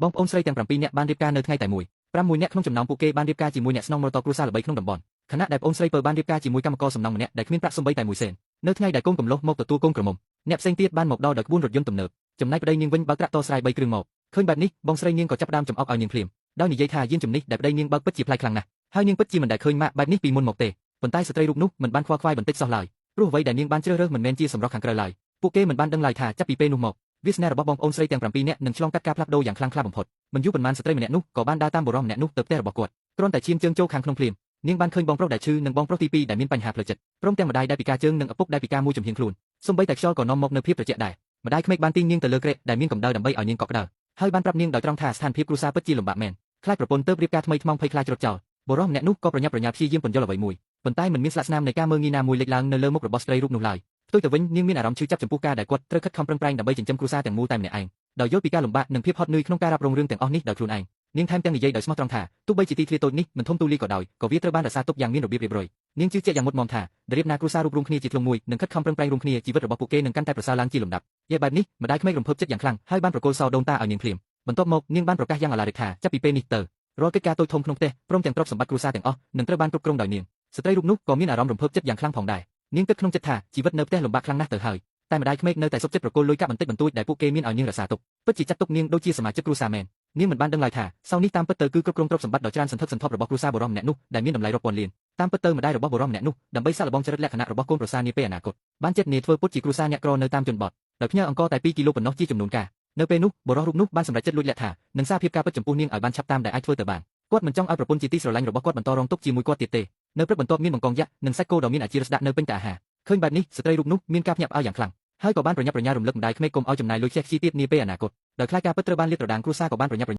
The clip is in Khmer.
បងប្អូនស្រីទាំង7នាក់បានរៀបការនៅថ្ងៃតែមួយ6នាក់ក្នុងចំណោមពួកគេបានរៀបការជាមួយអ្នកស្នងមរតកគ្រួសារល្បីក្នុងតំបន់ខណៈដែលប្អូនស្រីពើបានរៀបការជាមួយកម្មករសំណង់ម្នាក់ដែលគ្មានប្រាក់សំបីតែមួយសេននៅថ្ងៃដែលកូនកំឡុះមកទទួលកូនក្រមុំអ្នកផ្សេងទៀតបានមកដល់ដោយក្បួនរថយន្តទំនើបចំណែកប្តីនាងវិញបើកត្រាក់តរស្រែ3គ្រឿងមកឃើញបែបនេះបងស្រីនាងក៏ចាប់ផ្ដើមចំអកឲ្យនាងភ្លាមដោយនិយាយថាយានជំនិះដែលប្តីនាងបើកពិតជាប្លែកខ្លាំងណាស់ហើយនាងពិតជាមិនដែលឃើញម៉ាកបែបនេះពីមុនមកទេប៉ុន្តែស្ត្រីរូបនោះមិនបានខ្វល់ខ្វាយបន្តិចសោះឡើយព្រោះអ្វីដែលនាងបានជ្រើសរើសមិនមែនជាសម្រស់ខាងក្រៅឡើយពួកគេមិនបានដឹងឡើយថាចាប់ពីពេលនោះមកវាសនារបស់បងប្អូនស្រីទាំង7នាក់នឹងឆ្លងកាត់ការផ្លាស់ប្ដូរយ៉ាងខ្លាំងក្លាបំផុតមិនយូរប៉ុន្មានស្ត្រីម្នាក់នោះក៏បានដើរតាមបុរសម្នាក់នោះទៅផ្ទះរបស់គាត់គ្រាន់តែឈានជើងចូលខាងក្នុងភ្លាមនាងបានឃើញបងប្រុសដែលឈឺនិងបងប្រុសទី2ដែលមានបញ្ហាផ្លូវចិត្តព្រមទាំងម្ដាយដែលពិការជើងនិងឪពុកដែលពិការមួយជំហៀងខ្លួនសូម្បីតែខ្យល់ក៏នាំមកនូវភាពត្រជាក់ដែរម្ដាយក្មេកបានទាញនាងទៅលើគ្រែដែលមានកម្ដៅដើម្បីឲ្យនាងកក់ក្ដៅហើយបានប្រាប់នាងដោយត្រង់ថាស្ថានភាពគ្រួសារពិតជាលំបាកមែនខ្លាចប្រពន្ធទើបរៀបការថ្មីថ្មោងភ័យខ្លាចច្រត់ចោលបុរសម្នាក់នោះក៏ប្រញាប់ប្រញាល់ព្យាយាមពន្យល់អ្វីមួយប៉ុន្តែមិនមានស្លាកស្នាមនៃការមើលងាយណាមួយលេចឡើងនៅលើមុខរបស់ស្ត្រីរូបនោះឡើយផ្ទុយទៅវិញនាងមានអារម្មណ៍ឈឺចាប់ចំពោះការដែលគាត់ត្រូវខិតខំប្រឹងប្រែងដើម្បីចិញ្ចឹមគ្រួសារទាំងមូលតែម្នាក់ឯងដោយយល់ពីការលំបាកនិងភាពហត់នឿយក្នុងការរ៉ាប់រងរឿងទាំងអស់នេះដោយខ្លួនឯងនាងថែមទាំងនិយាយដោយស្មោះត្រង់ថាទោះបីជាទីធ្លាតូចនេះមិនធំទូលាយក៏ដោយក៏វាត្រូវបានរក្សាទុកយ៉ាងមានរបៀបរៀបរយនាងជឿជាក់យ៉ាងមុតមមថាដែលរៀបណាគ្រួសាររួបរวมគ្នាជាធ្លុងមួយនិងខិតខំប្រឹងប្រែងរួមគ្នាជីវិតរបស់ពួកគេនឹងកាន់តែប្រសើរឡើងជាលំដាប់យេបែបនេះម្ដាយក្មេករំភើបចិត្តយ៉ាងខ្លាំងហើយបានប្រគល់សោដូនតាឲ្យនាងភ្លាមបន្ទាប់មកនាងបានប្រកាសយ៉ាងអាឡារិកថាចាប់ពីពេលនេះទៅរាល់កិច្ចការតូចធំក្នុងផ្ទះព្រមទាំងទ្រព្យសម្បត្តិគ្រួសារទាំងអស់នឹងត្រូវបានគ្រប់គ្រងដោយនាងស្ត្រីរូបនោះក៏មានអារម្មណ៍រំភើបចិត្តយ៉ាងខ្លាំងផងដែរនាងគិតក្នុងចិត្តថាជីវិតនៅផ្ទះលំបាកខ្លាំងណាស់ទៅហើយតែម្ដាយក្មេកនៅតែសុខចិត្តប្រគល់លុយកាក់បន្តិចបន្តួចដែលពួកគេមានឲ្យនាងរក្សាទុកពិតជាចាត់ទុកនាងដូចជាសមាជិកគ្រួសារមែននាងមិនបានដឹងឡើយថាសៅនេះតាមពិតទៅគឺគ្រប់គ្រងទ្រព្យសម្បត្តិដ៏ច្រើនសន្ធឹកសន្ធាប់របស់គ្រួសារបុរសម្នាក់នោះដែលមានតម្លៃរាប់ពាន់លានតាមពិតទៅម្ដាយរបស់បុរសម្នាក់នោះដើម្បីសាកល្បងចរិតលក្ខណៈរបស់កូនប្រសារនាពេលអនាគតបានចិត្តនាធ្វើពុតជាគ្រួសារអ្នកក្រនៅតាមជនបទដោយផ្ញើអង្គតែ2គីឡូប៉ុណ្ណោះជាចំនួនការនៅពេលនោះបុរសរូបនោះបានសម្រេចចិត្តលួចលាក់ថានឹងសារភាពការពិតចំពោះនាងឲ្យបានឆាប់តាមដែលអាចធ្វើទៅបានគាត់មិនចង់ឲ្យប្រពន្ធជាទីស្រឡាញ់របស់គាត់បន្តរងទុក្ខជាមួយគាត់ទៀតទេនៅព្រឹកបន្ទាប់មានបង្កងយក្សនិងសាច់គោដ៏មានអាជីរស្ដាក់នៅពេញតាអាហារឃើញបែបនេះស្ត្រីរូបនោះមានការភ្ញាក់ផ្អើលយ៉ាងខ្លាំងហើយក៏បានប្រញាប់ប្រញាល់រំលឹករំលែកម្ដាយក្មេកកុំឲ្យចំណាយលុយខ្ជះខ្ជាយទៀតនាពេលអនាគតដោយខ្លាចការពិតត្រូវបានលាតត្រដាងគ្រួសារក៏បានប្រញាប់